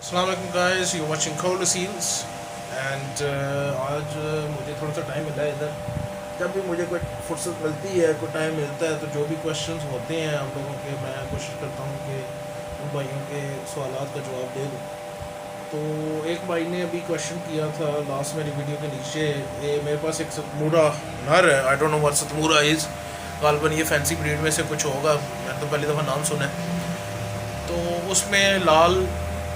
अस्सलाम वालेकुम guys, you watching cold seals एंड आज मुझे थोड़ा सा टाइम मिला है इधर। जब भी मुझे कोई फुर्सत मिलती है, कोई टाइम मिलता है, तो जो भी क्वेश्चंस होते हैं आप लोगों के, मैं कोशिश करता हूँ कि उन भाइयों के सवालात का जवाब दे दूँ। तो एक भाई ने अभी क्वेश्चन किया था लास्ट मेरी वीडियो के नीचे। ये मेरे पास एक सतमूरा नर है, आई डोंट नो व्हाट सतमूरा इज़। गालबन ये फैंसी ब्रीड में से कुछ होगा, मैंने तो पहली दफ़ा नाम सुना है। तो उसमें लाल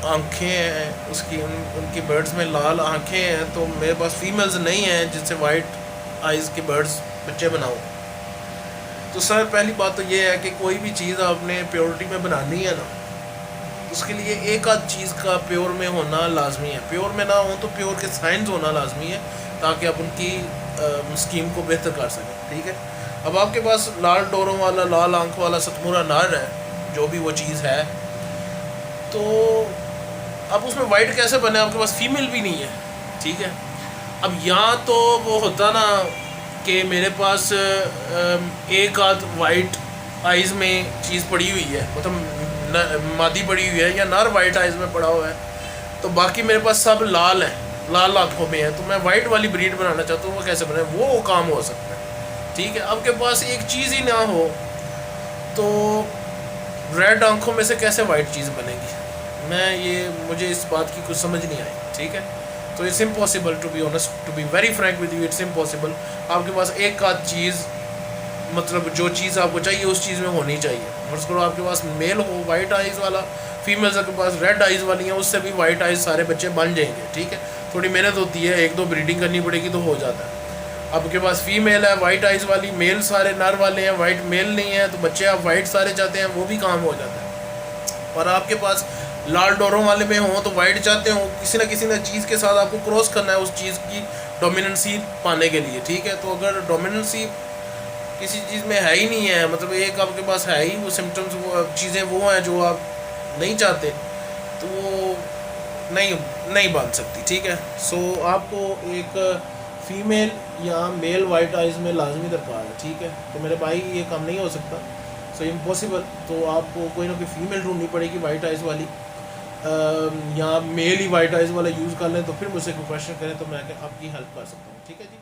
आँखें हैं उसकी, उनकी बर्ड्स में लाल आँखें हैं। तो मेरे पास फीमेल्स नहीं हैं जिनसे वाइट आइज़ के बर्ड्स बच्चे बनाओ। तो सर पहली बात तो ये है कि कोई भी चीज़ आपने प्योरिटी में बनानी है ना, उसके लिए एक आध चीज़ का प्योर में होना लाजमी है। प्योर में ना हो तो प्योर के साइंस होना लाजमी है, ताकि आप उनकी स्कीम को बेहतर कर सकें। ठीक है, अब आपके पास लाल डोरों वाला, लाल आँख वाला सतमुरा नर है, जो भी वो चीज़ है, तो अब उसमें वाइट कैसे बने? आपके पास फीमेल भी नहीं है। ठीक है, अब यहाँ तो वो होता ना कि मेरे पास एक आध वाइट आइज़ में चीज़ पड़ी हुई है, मतलब मादी पड़ी हुई है, या नर वाइट आइज़ में पड़ा हुआ है, तो बाकी मेरे पास सब लाल है, लाल आँखों में है। तो मैं वाइट वाली ब्रीड बनाना चाहता हूँ, वो कैसे बने? वो काम हो सकता है। ठीक है, आपके पास एक चीज़ ही ना हो तो रेड आँखों में से कैसे वाइट चीज़ बनेगी? मुझे इस बात की कुछ समझ नहीं आई। ठीक है, तो it's impossible, to be honest, to be very frank with you, it's impossible. आपके पास एक आध चीज़, मतलब जो चीज़ आपको चाहिए उस चीज़ में होनी चाहिए। फर्ज करो आपके पास मेल हो वाइट आइज़ वाला, फीमेल्स आपके पास रेड आइज़ वाली हैं, उससे भी वाइट आइज़ सारे बच्चे बन जाएंगे। ठीक है, थोड़ी मेहनत होती है, एक दो ब्रीडिंग करनी पड़ेगी तो हो जाता है। आपके पास फीमेल है वाइट आइज़ वाली, मेल सारे नर वाले हैं, वाइट मेल नहीं है, तो बच्चे आप वाइट सारे चाहते हैं, वो भी काम हो जाता है। और आपके पास लाल डोरों वाले में हो तो वाइट चाहते हो, किसी ना चीज़ के साथ आपको क्रॉस करना है उस चीज़ की डोमिनेंसी पाने के लिए। ठीक है, तो अगर डोमिनेंसी किसी चीज़ में है ही नहीं है, मतलब एक आपके पास है ही वो सिम्टम्स, वो चीज़ें वो हैं जो आप नहीं चाहते, तो वो नहीं नहीं बन सकती। ठीक है, सो आपको एक फ़ीमेल या मेल वाइट आइज़ में लाजमी दरकार है। ठीक है, तो मेरे भाई ये काम नहीं हो सकता, सो इम्पॉसिबल। तो आपको कोई ना कोई फ़ीमेल ढूंढनी पड़ेगी वाइट आइज़ वाली, या मेल ही वाइट आइज़ वाला यूज़ कर लें। तो फिर मुझसे कोई क्वेश्चन करें तो मैं आपकी हेल्प कर सकता हूँ। ठीक है जी।